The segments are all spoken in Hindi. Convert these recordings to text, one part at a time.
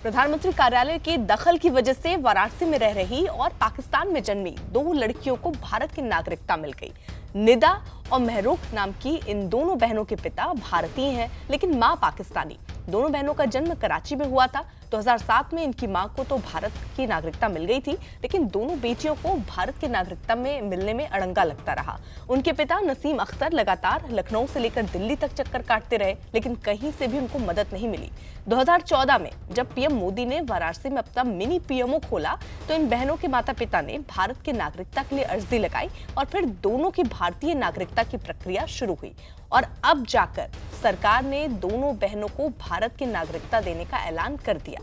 प्रधानमंत्री कार्यालय के दखल की वजह से वाराणसी में रह रही और पाकिस्तान में जन्मी 2 लड़कियों को भारत की नागरिकता मिल गई। निदा और महरूख नाम की इन दोनों बहनों के पिता भारतीय हैं, लेकिन मां पाकिस्तानी। दोनों बहनों का जन्म कराची में हुआ था। 2007 में इनकी मां को तो भारत की नागरिकता मिल गई थी, लेकिन दोनों बेटियों को भारत की नागरिकता में मिलने में अड़ंगा लगता रहा। उनके पिता नसीम अख्तर लगातार लखनऊ से लेकर दिल्ली तक चक्कर काटते रहे, लेकिन कहीं से भी उनको मदद नहीं मिली। 2014 में जब पीएम मोदी ने वाराणसी में अपना मिनी पीएमओ खोला, तो इन बहनों के माता पिता ने भारत की नागरिकता के लिए अर्जी लगाई और फिर दोनों की भारतीय नागरिकता की प्रक्रिया शुरू हुई और अब जाकर सरकार ने दोनों बहनों को भारत की नागरिकता देने का ऐलान कर दिया।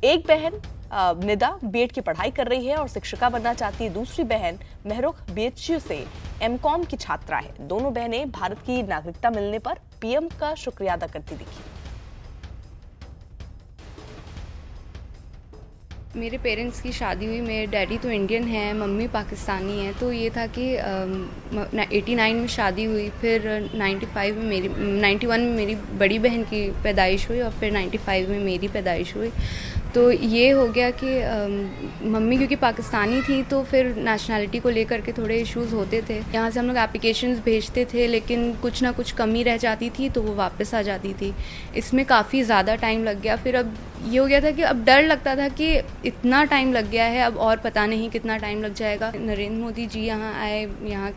एक बहन निदा बीएड की पढ़ाई कर रही है और शिक्षिका बनना चाहती है। दूसरी बहन महरूख बीएचयू से एमकॉम की छात्रा है। दोनों बहनें भारत की नागरिकता मिलने पर पीएम का शुक्रिया अदा करती दिखी। मेरे पेरेंट्स की शादी हुई, मेरे डैडी तो इंडियन हैं, मम्मी पाकिस्तानी हैं। तो ये था कि 89 में शादी हुई, फिर 91 में मेरी बड़ी बहन की पैदाइश हुई और फिर 95 में मेरी पैदाइश हुई। तो ये हो गया कि मम्मी क्योंकि पाकिस्तानी थी तो फिर नेशनैलिटी को लेकर के थोड़े इश्यूज़ होते थे। यहाँ से हम लोग एप्लीकेशंस भेजते थे, लेकिन कुछ ना कुछ कमी रह जाती थी तो वो वापस आ जाती थी। इसमें काफ़ी ज़्यादा टाइम लग गया। फिर अब ये हो गया था कि अब डर लगता था कि इतना टाइम लग गया है, अब और पता नहीं कितना टाइम लग जाएगा। नरेंद्र मोदी जी यहाँ आए, यहाँ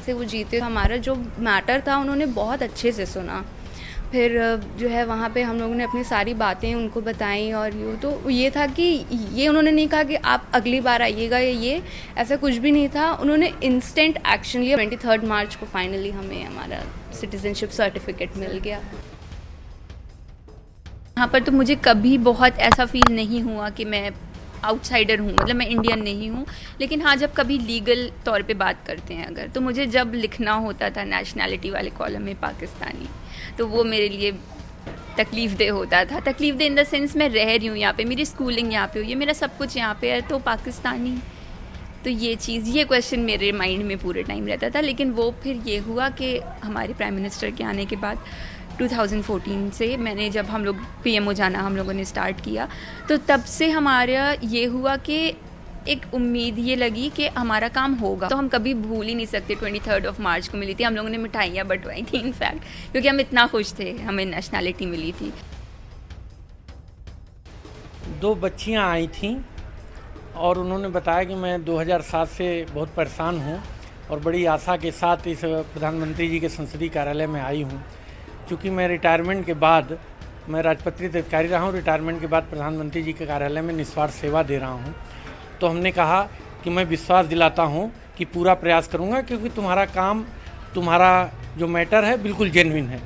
से वो जीते, हमारा जो मैटर था उन्होंने बहुत अच्छे से सुना। फिर जो है वहाँ पे हम लोगों ने अपनी सारी बातें उनको बताई और ये था कि ये उन्होंने नहीं कहा कि आप अगली बार आइएगा या ये ऐसा कुछ भी नहीं था। उन्होंने इंस्टेंट एक्शन लिया। 23 मार्च को फाइनली हमें हमारा सिटीजनशिप सर्टिफिकेट मिल गया। यहाँ पर तो मुझे कभी बहुत ऐसा फील नहीं हुआ कि मैं आउटसाइडर हूँ, मतलब मैं इंडियन नहीं हूँ। लेकिन हाँ, जब कभी लीगल तौर पे बात करते हैं अगर, तो मुझे जब लिखना होता था नेशनैलिटी वाले कॉलम में पाकिस्तानी, तो वो मेरे लिए तकलीफ़ दे होता था। तकलीफ़ दे इन द सेंस मैं रह रही हूँ यहाँ पे, मेरी स्कूलिंग यहाँ पे हुई है, मेरा सब कुछ यहाँ पे है, तो पाकिस्तानी, तो ये क्वेश्चन मेरे माइंड में पूरे टाइम रहता था। लेकिन वो फिर ये हुआ कि हमारे प्राइम मिनिस्टर के आने के बाद 2014 से मैंने जब हम लोग पीएमओ जाना हम लोगों ने स्टार्ट किया, तो तब से हमारा ये हुआ कि एक उम्मीद ये लगी कि हमारा काम होगा। तो हम कभी भूल ही नहीं सकते 23 मार्च को मिली थी, हम लोगों ने मिठाइयाँ बंटवाई थी इनफैक्ट, क्योंकि हम इतना खुश थे हमें नेशनैलिटी मिली थी। 2 बच्चियाँ आई थीं और उन्होंने बताया कि मैं 2007 से बहुत परेशान हूँ और बड़ी आशा के साथ इस प्रधानमंत्री जी के संसदीय कार्यालय में आई हूँ। क्योंकि मैं रिटायरमेंट के बाद, मैं राजपत्रित अधिकारी रहा हूँ, रिटायरमेंट के बाद प्रधानमंत्री जी के कार्यालय में निस्वार्थ सेवा दे रहा हूँ। तो हमने कहा कि मैं विश्वास दिलाता हूँ कि पूरा प्रयास करूँगा, क्योंकि तुम्हारा काम, तुम्हारा जो मैटर है बिल्कुल जेन्युइन है।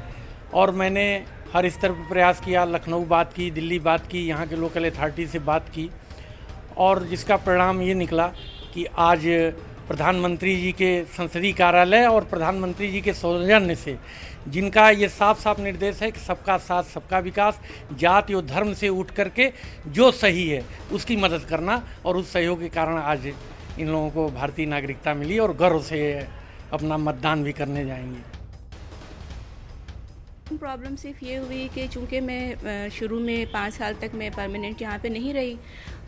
और मैंने हर स्तर पर प्रयास किया, लखनऊ बात की, दिल्ली बात की, यहाँ के लोकल अथॉरिटी से बात की, और जिसका परिणाम ये निकला कि आज प्रधानमंत्री जी के संसदीय कार्यालय और प्रधानमंत्री जी के सौजन्य से, जिनका ये साफ साफ निर्देश है कि सबका साथ सबका विकास, जाति और धर्म से उठ करके जो सही है उसकी मदद करना, और उस सहयोग के कारण आज इन लोगों को भारतीय नागरिकता मिली और गर्व से अपना मतदान भी करने जाएंगे। प्रॉब्लम सिर्फ ये हुई कि चूँकि मैं शुरू में 5 साल तक मैं परमानेंट यहाँ पे नहीं रही,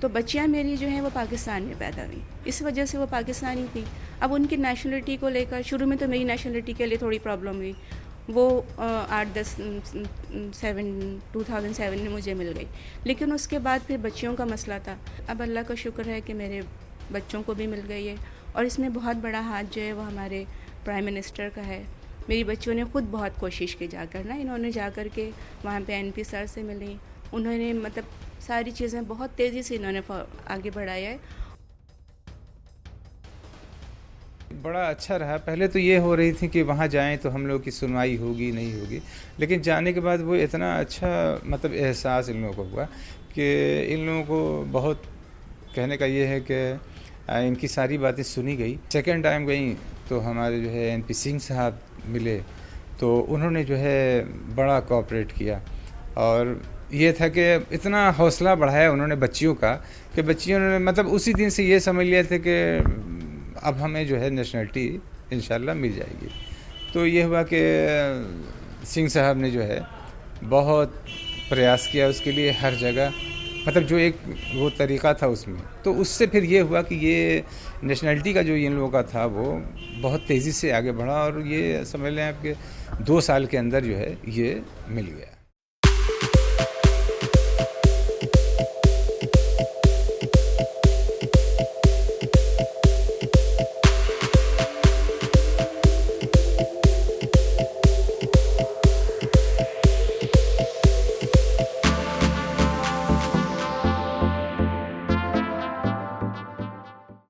तो बच्चियाँ मेरी जो हैं वो पाकिस्तान में पैदा हुई, इस वजह से वो पाकिस्तानी थी। अब उनकी नेशनलिटी को लेकर शुरू में तो मेरी नेशनलिटी के लिए थोड़ी प्रॉब्लम हुई, वो 2007 में मुझे मिल गई। लेकिन उसके बाद फिर बच्चियों का मसला था। अब अल्लाह का शुक्र है कि मेरे बच्चों को भी मिल गई है, और इसमें बहुत बड़ा हाथ जो है वो हमारे प्राइम मिनिस्टर का है। मेरी बच्चियों ने खुद बहुत कोशिश की जाकर ना, इन्होंने जाकर के वहाँ पे एनपी सर से मिली, उन्होंने मतलब सारी चीज़ें बहुत तेज़ी से इन्होंने आगे बढ़ाया है। बड़ा अच्छा रहा। पहले तो ये हो रही थी कि वहाँ जाएं तो हम लोग की सुनवाई होगी नहीं होगी, लेकिन जाने के बाद वो इतना अच्छा मतलब एहसास इन लोगों को हुआ कि इन लोगों को बहुत, कहने का ये है कि इनकी सारी बातें सुनी गई। सेकेंड टाइम गई तो हमारे जो है एनपी सिंह साहब मिले, तो उन्होंने जो है बड़ा कोऑपरेट किया, और ये था कि इतना हौसला बढ़ाया उन्होंने बच्चियों का कि बच्चियों ने मतलब उसी दिन से ये समझ लिया थे कि अब हमें जो है नेशनलिटी इंशाल्लाह मिल जाएगी। तो ये हुआ कि सिंह साहब ने जो है बहुत प्रयास किया उसके लिए, हर जगह मतलब जो एक वो तरीक़ा था उसमें, तो उससे फिर ये हुआ कि ये नेशनलिटी का जो इन लोगों का था वो बहुत तेज़ी से आगे बढ़ा और ये समझ लें आपके 2 साल के अंदर जो है ये मिल गया।